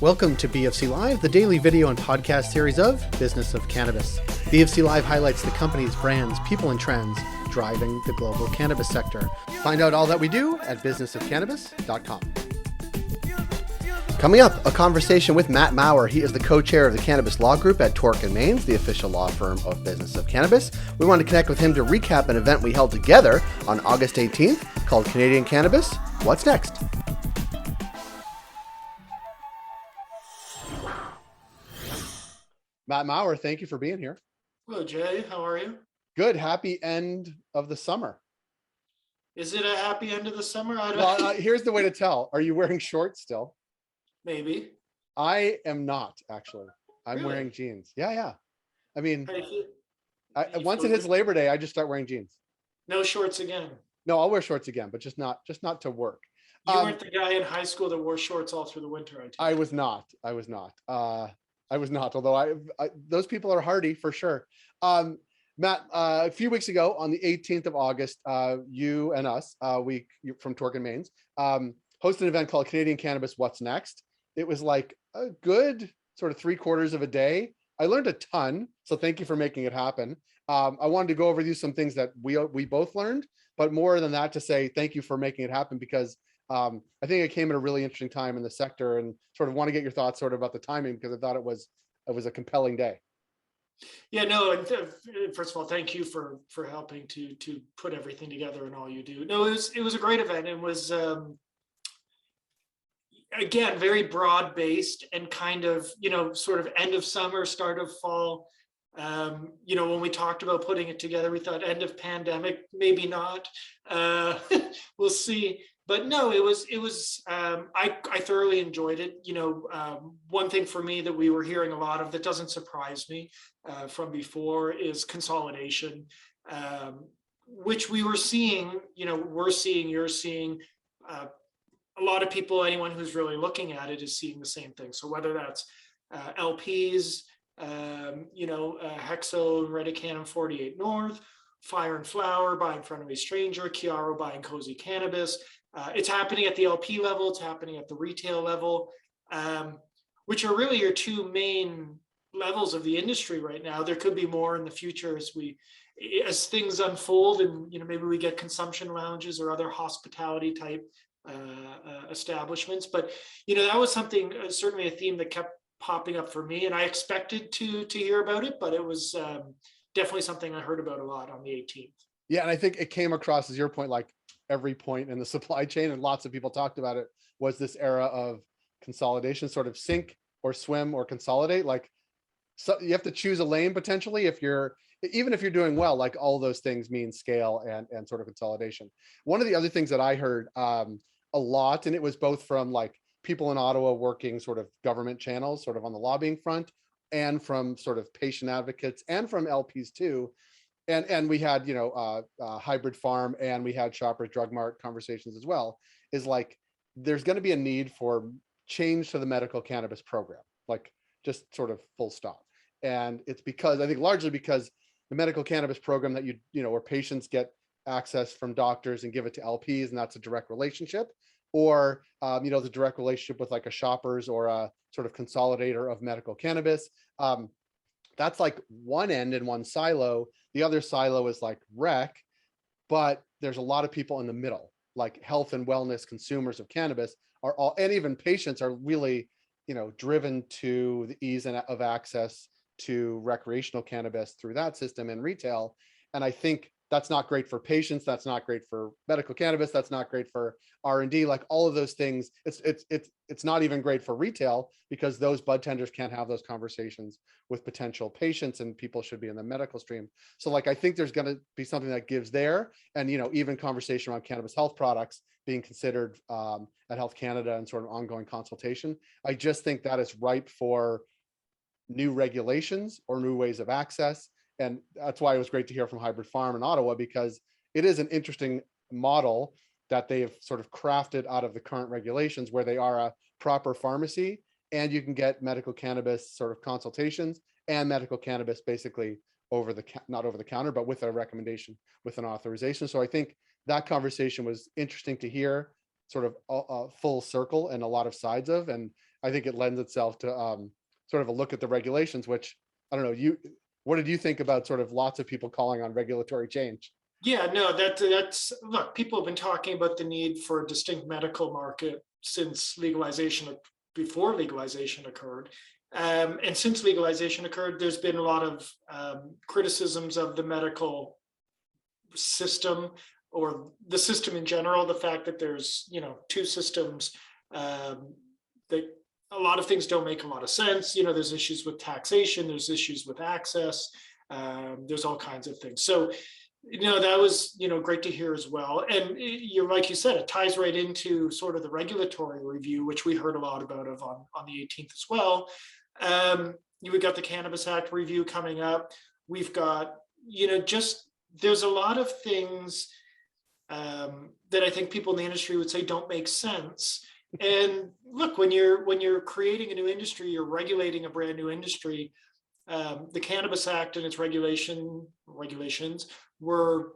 Welcome to BofC Live, the daily video and podcast series of Business of Cannabis. BofC Live highlights the companies, brands, people, and trends driving the global cannabis sector. Find out all that we do at businessofcannabis.com. Coming up, a conversation with Matt Maurer. He is the co-chair of the Cannabis Law Group at Torkin Manes, the official law firm of Business of Cannabis. We want to connect with him to recap an event we held together on August 18th called Canadian Cannabis. What's next? Matt Maurer, thank you for being here. Hello, Jay. How are you? Good. Happy end of the summer. Is it a happy end of the summer? I don't Well, here's the way to tell. Are you wearing shorts still? Maybe. I am not, actually. I'm Really? wearing jeans. Yeah. I mean, How do you feel? once it hits Labor Day, I just start wearing jeans. No shorts again. No, I'll wear shorts again, but just not to work. You weren't the guy in high school that wore shorts all through the winter, I was not. Although those people are hardy for sure. Matt, a few weeks ago on the 18th of August, you and us, from Torkin Manes, hosted an event called Canadian Cannabis, What's Next? It was like a good sort of 3/4 of a day. I learned a ton, so thank you for making it happen. I wanted to go over with you some things that we both learned, but more than that to say thank you for making it happen, because I think it came at a really interesting time in the sector, and sort of want to get your thoughts sort of about the timing, because I thought it was a compelling day. Yeah, no, and first of all, thank you for helping to put everything together and all you do. No, it was a great event. It was again very broad based and kind of, sort of end of summer, start of fall. When we talked about putting it together, we thought end of pandemic, maybe not. We'll see. But no, it was. I thoroughly enjoyed it. One thing for me that we were hearing a lot of that doesn't surprise me from before is consolidation, which we were seeing. You're seeing. A lot of people, anyone who's really looking at it, is seeing the same thing. So whether that's LPs, Hexo, Redicanum 48 North, Fire and Flower buying Friendly Stranger, Chiaro buying Cozy Cannabis. It's happening at the LP level. It's happening at the retail level, which are really your two main levels of the industry right now. There could be more in the future as things unfold, and maybe we get consumption lounges or other hospitality type establishments. But that was something, certainly a theme that kept popping up for me, and I expected to hear about it, but it was definitely something I heard about a lot on the 18th. Yeah, and I think it came across as your point, like every point in the supply chain, and lots of people talked about it, was this era of consolidation, sort of sink or swim or consolidate. Like, so you have to choose a lane potentially even if you're doing well. Like, all those things mean scale and sort of consolidation. One of the other things that I heard a lot, and it was both from like people in Ottawa working sort of government channels, sort of on the lobbying front, and from sort of patient advocates, and from LPs too. And we had, Hybrid Farm, and we had Shoppers Drug Mart conversations as well, is like, there's going to be a need for change to the medical cannabis program, like just sort of full stop. And it's because, I think largely because the medical cannabis program that where patients get access from doctors and give it to LPs, and that's a direct relationship, or, the direct relationship with like a Shoppers or a sort of consolidator of medical cannabis. That's like one end in one silo. The other silo is like rec, but there's a lot of people in the middle, like health and wellness consumers of cannabis are all, and even patients are really, driven to the ease of access to recreational cannabis through that system in retail. And I think that's not great for patients. That's not great for medical cannabis. That's not great for R&D. Like all of those things, it's not even great for retail, because those bud tenders can't have those conversations with potential patients, and people should be in the medical stream. So like, I think there's going to be something that gives there, and even conversation around cannabis health products being considered at Health Canada, and sort of ongoing consultation. I just think that is ripe for new regulations or new ways of access. And that's why it was great to hear from Hybrid Farm in Ottawa, because it is an interesting model that they have sort of crafted out of the current regulations, where they are a proper pharmacy, and you can get medical cannabis sort of consultations and medical cannabis basically not over the counter, but with a recommendation, with an authorization. So I think that conversation was interesting to hear. sort of a full circle and a lot of sides of, and I think it lends itself to sort of a look at the regulations, which I don't know, what did you think about sort of lots of people calling on regulatory change? Yeah, no, that's look, people have been talking about the need for a distinct medical market since legalization, before legalization occurred. And since legalization occurred, there's been a lot of criticisms of the medical system, or the system in general, the fact that there's, two systems, that a lot of things don't make a lot of sense. There's issues with taxation, there's issues with access, there's all kinds of things. So, that was, great to hear as well. And you're, like you said, it ties right into sort of the regulatory review, which we heard a lot about on the 18th as well. We've got the Cannabis Act review coming up. We've got, there's a lot of things that I think people in the industry would say don't make sense. And look, when you're creating a new industry, you're regulating a brand new industry. The Cannabis Act and its regulations were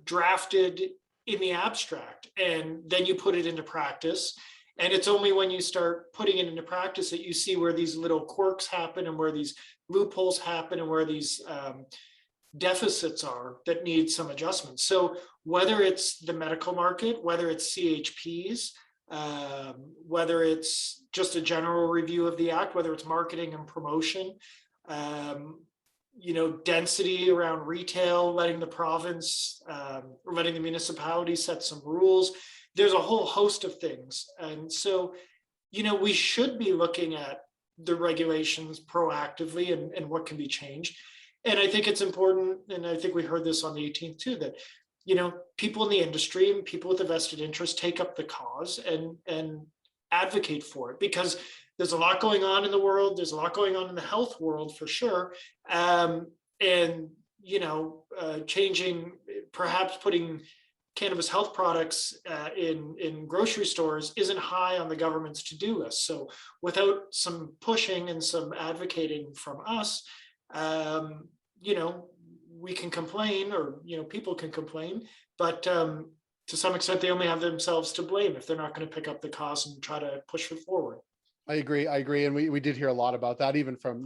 drafted in the abstract, and then you put it into practice. And it's only when you start putting it into practice that you see where these little quirks happen, and where these loopholes happen, and where these deficits are that need some adjustments. So whether it's the medical market, whether it's CHPs, whether it's just a general review of the act, whether it's marketing and promotion, density around retail, letting the province, or letting the municipality set some rules. There's a whole host of things. And so, we should be looking at the regulations proactively, and what can be changed. And I think it's important, and I think we heard this on the 18th too, that, people in the industry and people with a vested interest take up the cause and advocate for it, because there's a lot going on in the world. There's a lot going on in the health world for sure. Changing, perhaps putting cannabis health products in grocery stores isn't high on the government's to-do list. So without some pushing and some advocating from us, we can complain, or, people can complain, but to some extent, they only have themselves to blame if they're not going to pick up the cause and try to push it forward. I agree. And we did hear a lot about that, even from,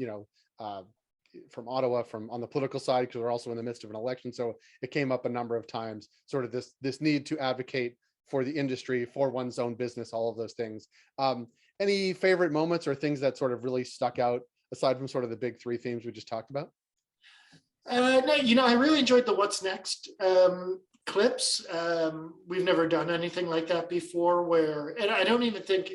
from Ottawa, from on the political side, because we're also in the midst of an election. So it came up a number of times, sort of this need to advocate for the industry, for one's own business, all of those things. Any favorite moments or things that sort of really stuck out, aside from sort of the big three themes we just talked about? No, I really enjoyed the What's Next clips. We've never done anything like that before, and I don't even think,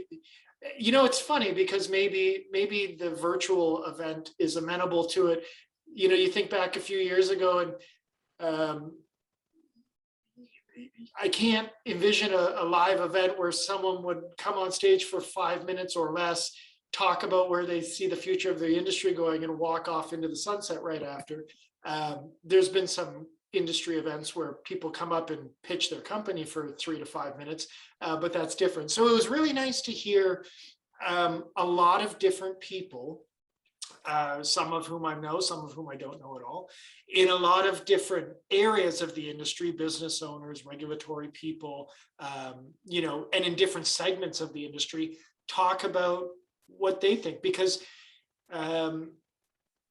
it's funny because maybe the virtual event is amenable to it. You think back a few years ago, and I can't envision a live event where someone would come on stage for 5 minutes or less, talk about where they see the future of the industry going, and walk off into the sunset right after. There's been some industry events where people come up and pitch their company for 3 to 5 minutes, but that's different. So it was really nice to hear a lot of different people, some of whom I know, some of whom I don't know at all, in a lot of different areas of the industry, business owners, regulatory people, and in different segments of the industry, talk about what they think, because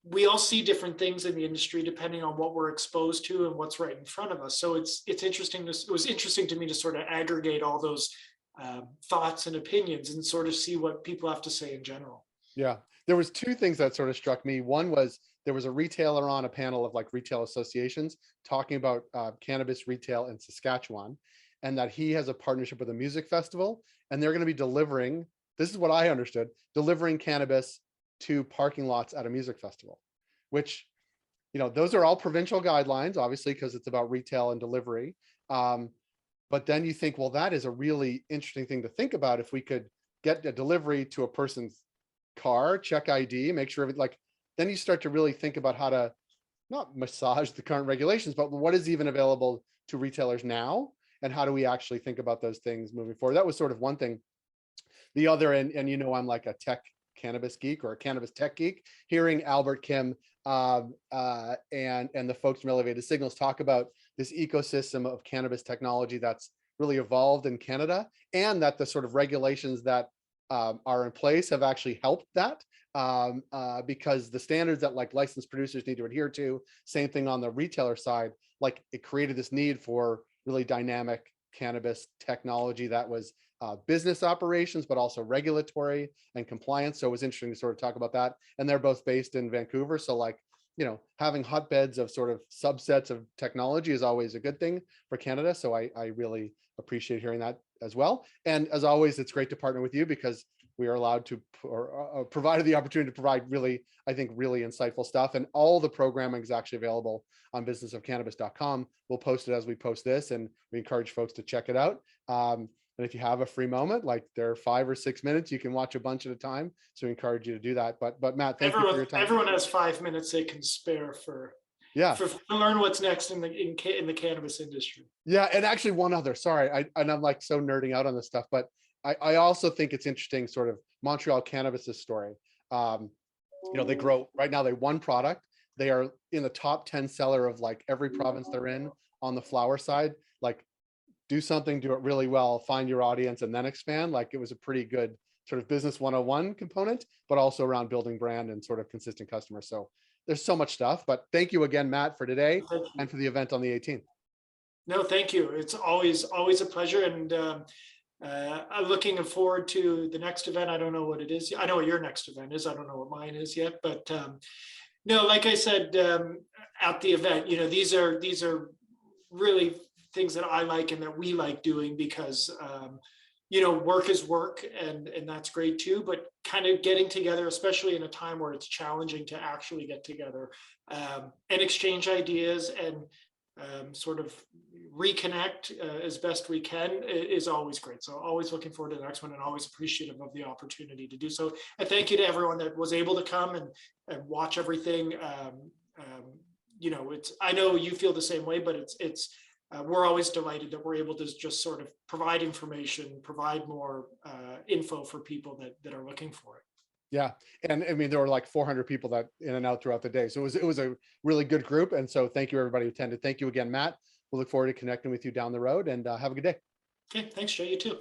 we all see different things in the industry depending on what we're exposed to and what's right in front of us. So it's interesting. It was interesting to me to sort of aggregate all those thoughts and opinions and sort of see what people have to say in general. Yeah, there was two things that sort of struck me. One was there was a retailer on a panel of like retail associations talking about cannabis retail in Saskatchewan, and that he has a partnership with a music festival, and they're going to be delivering, this is what I understood, delivering cannabis to parking lots at a music festival, which, those are all provincial guidelines, obviously, because it's about retail and delivery. But then you think, well, that is a really interesting thing to think about. If we could get a delivery to a person's car, check ID, make sure then you start to really think about how to not massage the current regulations, but what is even available to retailers now, and how do we actually think about those things moving forward? That was sort of one thing. The other, and I'm like a tech cannabis geek, or a cannabis tech geek, hearing Albert Kim and the folks from Elevated Signals talk about this ecosystem of cannabis technology that's really evolved in Canada, and that the sort of regulations that are in place have actually helped that, because the standards that like licensed producers need to adhere to, same thing on the retailer side, like it created this need for really dynamic cannabis technology that was business operations, but also regulatory and compliance. So it was interesting to sort of talk about that. And they're both based in Vancouver. So like, having hotbeds of sort of subsets of technology is always a good thing for Canada. So I really appreciate hearing that as well. And as always, it's great to partner with you because we are allowed to, or provided the opportunity to provide really, I think, really insightful stuff. And all the programming is actually available on businessofcannabis.com. We'll post it as we post this, and we encourage folks to check it out. And if you have a free moment, like there are 5 or 6 minutes, you can watch a bunch at a time. So we encourage you to do that. But Matt, thank you for your time. Everyone has 5 minutes they can spare to learn what's next in the cannabis industry. Yeah, and actually one other, sorry, I'm like so nerding out on this stuff, but I also think it's interesting, sort of Montreal Cannabis's story. They grow right now. They one product. They are in the top 10 seller of like every province they're in on the flower side. Like, do something, do it really well, find your audience, and then expand. Like it was a pretty good sort of business 101 component, but also around building brand and sort of consistent customers. So there's so much stuff, but thank you again, Matt, for today and for the event on the 18th. No, thank you. It's always a pleasure. And I'm looking forward to the next event. I don't know what it is. I know what your next event is. I don't know what mine is yet, but no, like I said, at the event, these are really things that I like and that we like doing because, work is work and that's great too, but kind of getting together, especially in a time where it's challenging to actually get together and exchange ideas and sort of reconnect as best we can is always great. So always looking forward to the next one and always appreciative of the opportunity to do so. And thank you to everyone that was able to come and watch everything. I know you feel the same way, but it's we're always delighted that we're able to just sort of provide information, provide more info for people that are looking for it. Yeah. And I mean, there were like 400 people that in and out throughout the day. So it was a really good group. And so thank you, everybody who attended. Thank you again, Matt. We'll look forward to connecting with you down the road, and have a good day. Okay. Thanks, Jay. You too.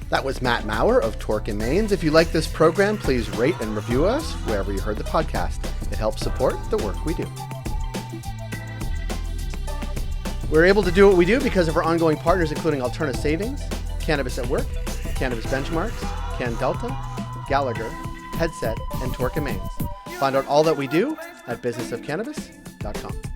That was Matt Maurer of Torkin Manes. If you like this program, please rate and review us wherever you heard the podcast. It helps support the work we do. We're able to do what we do because of our ongoing partners, including Alterna Savings, Cannabis at Work, Cannabis Benchmarks, Can Delta, Gallagher, Headset, and Torkin Manes. Find out all that we do at businessofcannabis.com.